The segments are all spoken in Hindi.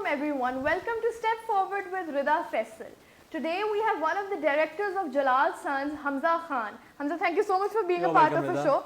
everyone. Welcome to Step Forward with Rida Faisal. Today we have one of the directors of Jalal Sons, Hamza Khan. Hamza, thank you so much for being a part of the show.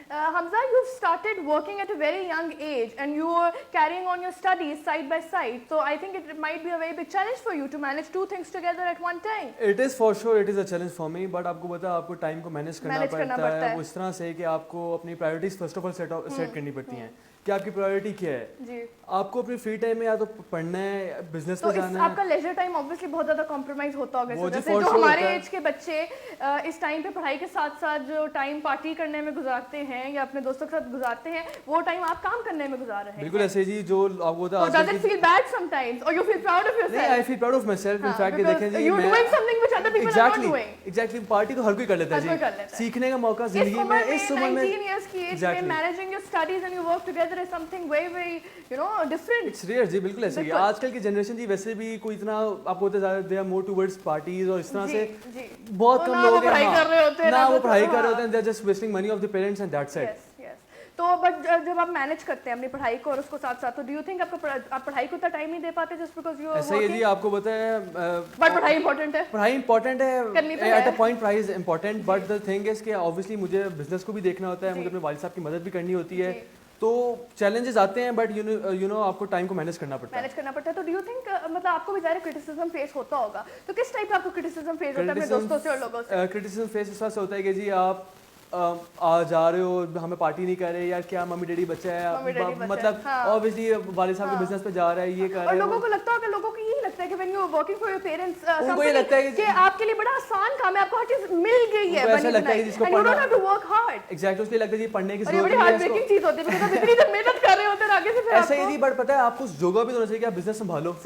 Hamza, you've started working at a very young age and you were carrying on your studies side by side. So I think it might be a very big challenge for you to manage two things together at one time. It is for sure, it is a challenge for me. But आपको पता है आपको टाइम को मैनेज करना पड़ता है उस तरह से कि आपको अपनी priorities first of all set करनी पड़ती हैं कि आपकी प्रायोरिटी क्या है जी। आपको अपनी फ्री टाइम में या तो पढ़ना है, बिजनेस पे जाना है। आपका लेजर टाइम ऑब्वियसली बहुत ज्यादा कॉम्प्रोमाइज होता होगा जैसे जो हमारे एज के बच्चे इस टाइम पे पढ़ाई के साथ साथ जो टाइम पार्टी करने में गुजारते हैं या अपने दोस्तों के साथ गुजारते हैं वो टाइम आप काम करने में गुजार रहे हैं। बिल्कुल ऐसे जी जो आपको होता है। Does it feel bad sometimes और you feel proud of yourself? I feel proud of my self in fact देखें जी you are doing something which other people are not doing. Exactly party तो हर कोई कर लेता है जी। सीखने का मौका जिंदगी में इस उम्र में 19 इयर्स की एज में managing your studies and you work together is something very different. It's rare जी, बिल्कुल ऐसे ही। आजकल की जनरेशन जी वैसे भी कोई इतना आपको होता है they are more towards parties और इस तरह से बहुत कम लोग पढ़ाई कर रहे होते हैं ना वो पढ़ाई कर रहे होते हैं, they are just wasting money of the parents and that's it. तो बट जब आप मैनेज करते हैं अपनी पढ़ाई को और उसको साथ साथ तो डू यू थिंक आप पढ़ाई को उतना टाइम नहीं दे पाते जस्ट बिकॉज़ यू ऐसा ही जी आपको पता है बट पढ़ाई इंपॉर्टेंट है। पढ़ाई इंपॉर्टेंट है एट अ पॉइंट पढ़ाई is important but the thing is कि ऑब्वियसली मुझे बिजनेस को भी देखना होता है, मुझे अपने वालिद साहब की मदद भी करनी होती है तो चैलेंजेस आते हैं बट यू नो आपको टाइम को मैनेज करना पड़ता है। तो डू यू थिंक मतलब आपको भी ज़्यादा क्रिटिसिज्म फेस होता होगा तो किस टाइप का आपको क्रिटिसिज्म फेस होता है अपने दोस्तों से और लोगों से? क्रिटिसिज्म फेस इस तरह से होता है कि जी आप आ जा रहे हो हमें पार्टी नहीं कर रहे यार क्या मम्मी डैडी बच्चा है मतलब ऑब्वियसली वालिद साहब के बिजनेस पे जा रहा है ये कर रहा है। और लोगों को लगता है कि लोगों को यही लगता है कि when you are working for your parents उनको ये लगता है कि आपके लिए बड़ा आसान काम है, आपको हर चीज मिल गई है ऐसा लगता है जिसको you don't have to work hard. Exactly उसको लगता है जी पढ़ने की जरूरत नहीं है। बड़ी हार्ड ब्रेकिंग चीज होती है बिकॉज़ आप इतनी मेहनत कर रहे होते हैं आगे से फिर ऐसा ही नहीं बट पता है आपको जोगा भी होना चाहिए कि आप बिजनेस संभालो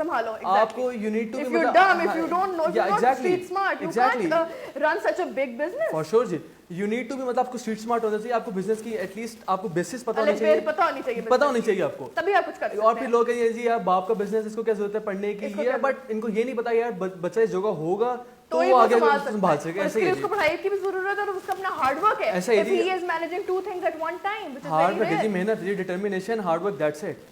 आपको you need to if you dumb if you don't know you not street smart you can't run such a big business for sure जी। यू नीड टू भी मतलब आपको स्ट्रीट स्मार्ट होना चाहिए, आपको बिजनेस की एटलीस्ट आपको बेसिस पता होनी चाहिए आपको तभी आप कुछ कर सकते हैं। और फिर लोग ये जी यार बाप का बिजनेस इसको क्या जरूरत है पढ़ने की ये बट इनको ये नहीं पता यार बच्चा इस जगह होगा तो वो आगे संभाल सके। ऐसे ही उसको पढ़ाई की भी जरूरत है और उसका अपना हार्ड वर्क है। ऐसा ही he is managing two things at one time which is hard work है जी, मेहनत जी, determination, hard work, that's it.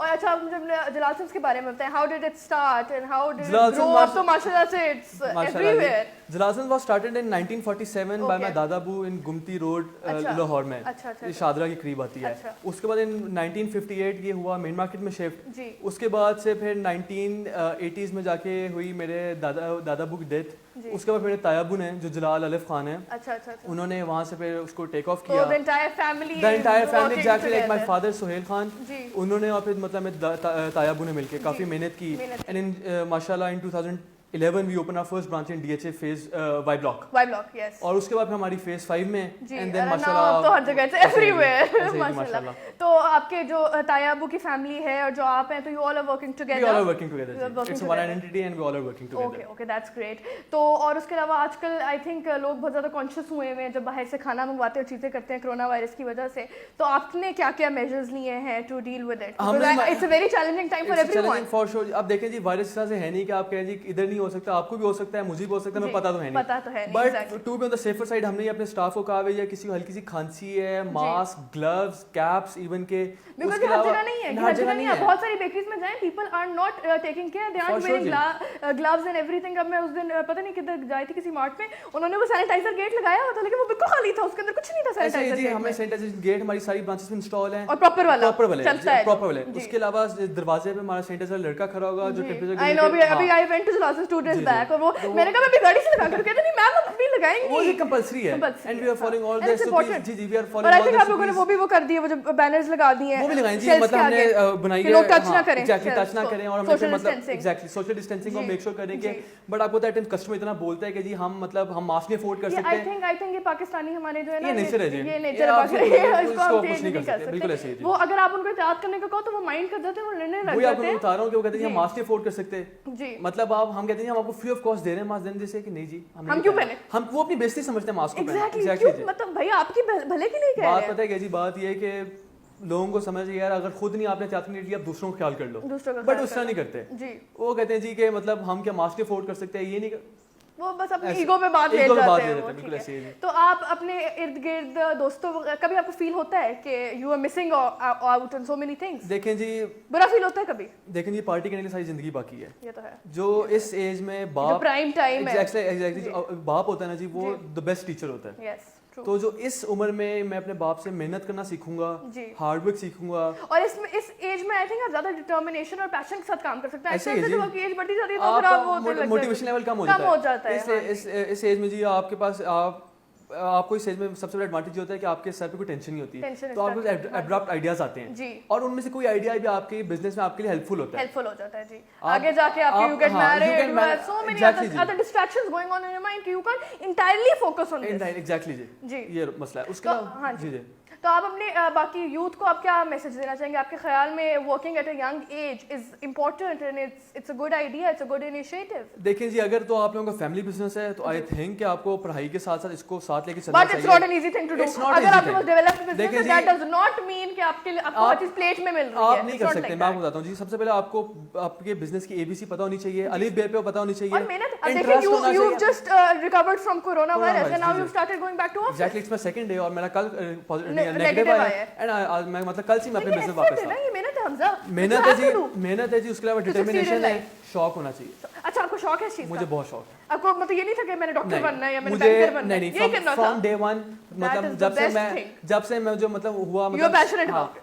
और अच्छा जब जलाल सन्स के बारे में बताएं how did it start and how did it grow up तो माशाल्लाह से it's everywhere. Jalal Sons was started in 1947 by my दादाबू in गुमती रोड लाहौर में। ये शादरा के करीब आती है। उसके बाद in 1958 ये हुआ मेन मार्केट में शिफ्ट। उसके बाद से फिर 1980s में जाके हुई मेरे दादाबू की डेथ। उसके बाद मेरे तायाबू ने जो जलाल अलिफ खान है उन्होंने वहाँ से फिर उसको टेक ऑफ किया। The entire family exactly like my father Suhel Khan उन्होंने और फिर मतलब तायाबू ने मिलके काफी मेहनत की एंड इन माशाल्लाह इन 2011 we opened our first branch in DHA phase Y block yes और उसके बाद हमारी phase 5 में and then माशाल्लाह तो हर जगह से everywhere माशाल्लाह। तो आपके जो तायाबू की फैमिली है और जो आप हैं तो you all are working together? We all are working together, it's one identity and we all are working together। okay that's great। तो और उसके अलावा आजकल I think लोग बहुत ज़्यादा कॉन्शियस हुए हैं जब बाहर से खाना मंगवाते और चीज़ें करते हैं कोरोना वायरस की वजह से, तो आपने क्या क्या मेजर्स लिए हैं to deal with it? It's a very challenging time for everyone for sure. अब देखें जी वायरस इस तरह से है नहीं कि आप कहें जी इधर नहीं हो सकता, आपको भी हो सकता है, मुझे भी हो सकता है, मैं पता तो है नहीं but to be on the safer side हमने अपने स्टाफ को कहा है या किसी को हल्की सी खांसी है मास्क ग्लव्स कैप्स इवन के बिकॉज़ हर जगह नहीं है, हर जगह नहीं है। बहुत सारी बेकरीज में जाएं people are not taking care, they are wearing gloves and everything. अब मैं उस दिन पता नहीं किधर गई थी किसी मार्ट में, उन्होंने वो सैनिटाइजर गेट लगाया हुआ था लेकिन वो बिल्कुल खाली था, उसके अंदर कुछ नहीं था सैनिटाइजर गेट। हमें सैनिटाइजर गेट हमारी सारी ब्रांचेस में इंस्टॉल है और प्रॉपर वाला चलता है प्रॉपर वाला। उसके अलावा दरवाजे पे हमारा सैनिटाइजर लड़का खड़ा होगा जो टेंपरेचर आई नो अभी I went to Jalal 2 days back और वो मैंने कहा मैं भी गाड़ी से लगा कर कहते नहीं मैम आप भी लगाएंगे, वो कंपल्सरी है and we are following all this जी जी वी आर फॉलोइंग। और आई थिंक आप लोगों ने वो भी वो कर दिए, वो जो बैनर्स लगा दिए हैं वो भी लगाए जी, मतलब हमने बनाई है लोग टच ना करें, एग्जैक्टली टच ना करें और हम मतलब एग्जैक्टली सोशल डिस्टेंसिंग को मेक श्योर करें कि बट आपको दैट टाइम कस्टमर इतना बोलता है कि जी हम मतलब हम मास्क नहीं अफोर्ड कर सकते। आई थिंक ये पाकिस्तानी हमारे जो है ना ये नेचर है जी, ये नेचर है, इसको हम कुछ नहीं कर सकते। बिल्कुल ऐसे ही वो अगर आप उनको इत्तेहाद करने को कहो तो वो माइंड कर देते हैं, वो लेने लग जाते हैं। वही आपको बता रहा हूं कि वो कहते हैं हम मास्क नहीं अफोर्ड कर सकते जी, मतलब आप हम कहते हैं हम आपको फ्री ऑफ कॉस्ट दे रहे हैं मास्क देने से कि नहीं जी हम क्यों पहने, हम वो अपनी बेइज्जती समझते हैं मास्क को पहनना। एग्जैक्टली मतलब भाई आपकी भले के लिए कह रहे हैं। बात पता है क्या जी, बात ये है कि लोगों को समझ यार अगर खुद नहीं आपने चाहते नहीं आप दूसरों का ख्याल कर लो, बट उस तरह नहीं करते जी। वो कहते हैं जी कि मतलब हम क्या मास्क अफोर्ड कर सकते हैं, ये नहीं वो बस अपनी ईगो पे बात ले जाते हैं वो, बिल्कुल ऐसे ही। तो आप अपने इर्द गिर्द दोस्तों, कभी आपको फील होता है कि you are missing out on so many things? देखें जी, बुरा फील होता है कभी? देखें जी, पार्टी करने के लिए सारी जिंदगी बाकी है, ये तो है। जो इस एज में बाप, प्राइम टाइम है, एग्जैक्टली बाप होता है ना जी, वो द बेस्ट टीचर होता है। यस। तो जो इस उम्र में मैं अपने बाप से मेहनत करना सीखूंगा, हार्ड वर्क सीखूंगा, और इस एज में आई थिंक आप ज्यादा डिटर्मिनेशन और पैशन के साथ काम कर सकते हैं। ऐसे ही जब आपकी एज बढ़ती जाती है तो फिर आप वो मोटिवेशन लेवल कम हो जाता है। इस एज में जी आपके पास आपको इस एज में सबसे बड़ा एडवांटेज होता है कि आपके सर पे कोई टेंशन नहीं होती है, तो आपको एब्रप्ट आइडियाज आते हैं जी, और उनमें से कोई आइडिया भी आपके बिजनेस में आपके लिए हेल्पफुल होता है जी। आगे जाके आप you get married, you have so many other distractions going on in your mind, you can entirely focus on this. Exactly जी, ये मसला है उसका। जी जी, तो आप अपने बाकी यूथ को आप क्या मैसेज देना चाहेंगे? आपके ख्याल में working at a young age is important and it's a good idea, it's a good initiative? देखिए जी, अगर तो आप लोगों का फैमिली बिजनेस है तो आई थिंक कि आपको पढ़ाई के साथ साथ इसको साथ लेके चलना चाहिए। But it's not an easy thing to do. अगर आपके पास डेवलप्ड बिजनेस है, दैट डज नॉट मीन कि आपको हर चीज प्लेट में मिल रही है। आप नहीं कर सकते। मैं आपको बताता हूं जी, सबसे पहले आपको आपके बिजनेस की एबीसी पता होनी चाहिए, अलिफ बे पे पता होनी चाहिए, और मेहनत। अब देखिए, you just recovered from corona virus and now you started going back to office. Exactly, it's my second day और मेरा कल नेगेटिव आया है, एंड मैं मतलब कल से मैं अपने बिजनेस वापस आ। ये मेहनत है हमजा, मेहनत है जी, उसके अलावा डिटर्मिनेशन है, शौक होना चाहिए। अच्छा, आपको शौक है इस चीज का? मुझे बहुत शौक है। आपको मतलब ये नहीं था कि मैंने डॉक्टर बनना है या मैंने बैंकर बनना है? ये करना था फ्रॉम डे वन, मतलब जब से मैं जो मतलब हुआ, मतलब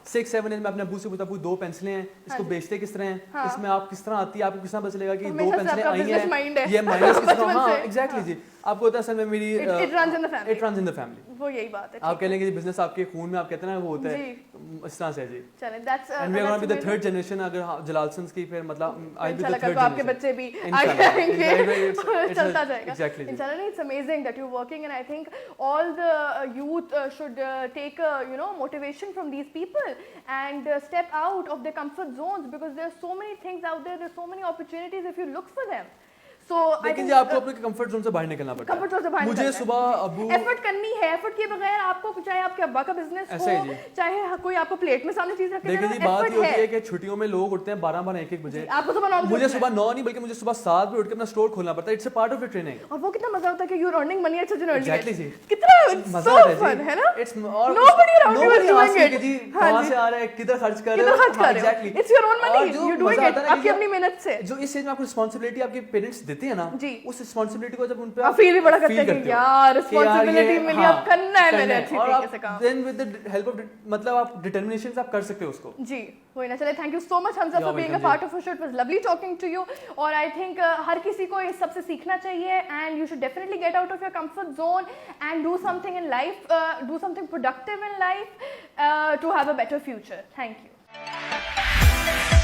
6-7 मैं अपने अब्बू से पूछता, दो पेंसिलें हैं, इसको बेचते किस तरह हैं, इसमें आप किस तरह आती है, आपको किस तरह पता चलेगा कि दो पेंसिलें आई हैं, ये माइनस किस तरह। हाँ एग्जैक्टली जी, आपको होता है असल में मेरी it runs in the family. वो यही बात है, आप कह लेंगे बिजनेस आपके खून में, आप कहते हैं ना, वो होता है इस तरह से जी। चलें, that's and we are gonna be the third generation. अगर जलाल सन्स की फिर मतलब I be the third generation, आपके बच्चे भी आएंगे, चलता जाएगा एग्जैक्टली। इंशाल्लाह। It's amazing that you are working and I think all the youth should take motivation from these people and step out of their comfort zones, because there are so many things out there, there are so many opportunities if you look for them. So लेकिन जी आपको अपने कंफर्ट जोन से बाहर निकलना पड़ता है। कंफर्ट जोन से बाहर मुझे सुबह अब्बू एफर्ट करनी है, एफर्ट किए बगैर आपको, चाहे आपके अब्बा का बिजनेस हो, चाहे कोई आपको प्लेट में सामने चीज रखे, देखिए जी बात ये होती है कि छुट्टियों में लोग उठते हैं 12-12 1-1 बजे, आपको सुबह 9, मुझे सुबह 9 नहीं बल्कि मुझे सुबह 7 बजे उठ के अपना स्टोर खोलना पड़ता है। It's a part of your training. और वो कितना मजा होता है कि you are earning money at such an early age. Exactly जी, कितना मजा आता है ना। It's nobody around you is doing it जी, कहां से आ रहा है, किधर खर्च कर रहे हो। Exactly, it's your own money, you doing it आपकी अपनी मेहनत से। जो इस चीज में आपको रिस्पांसिबिलिटी आपके पेरेंट्स देते हैं ना, उस रिस्पांसिबिलिटी को जब उन पे आप फील भी बड़ा करते हैं कि यार रिस्पांसिबिलिटी मिली, अब करना है मैंने अच्छी तरीके से काम। Then with the help of मतलब आप डिटरमिनेशन से आप कर सकते हो उसको जी। वही ना, चले, thank you so much Hamza for being a part of a show. It was lovely talking to you, और आई थिंक हर किसी को इस सब से सीखना चाहिए, and you should definitely get out of your comfort zone and do something in life, do something productive in life to have a better future. Thank you.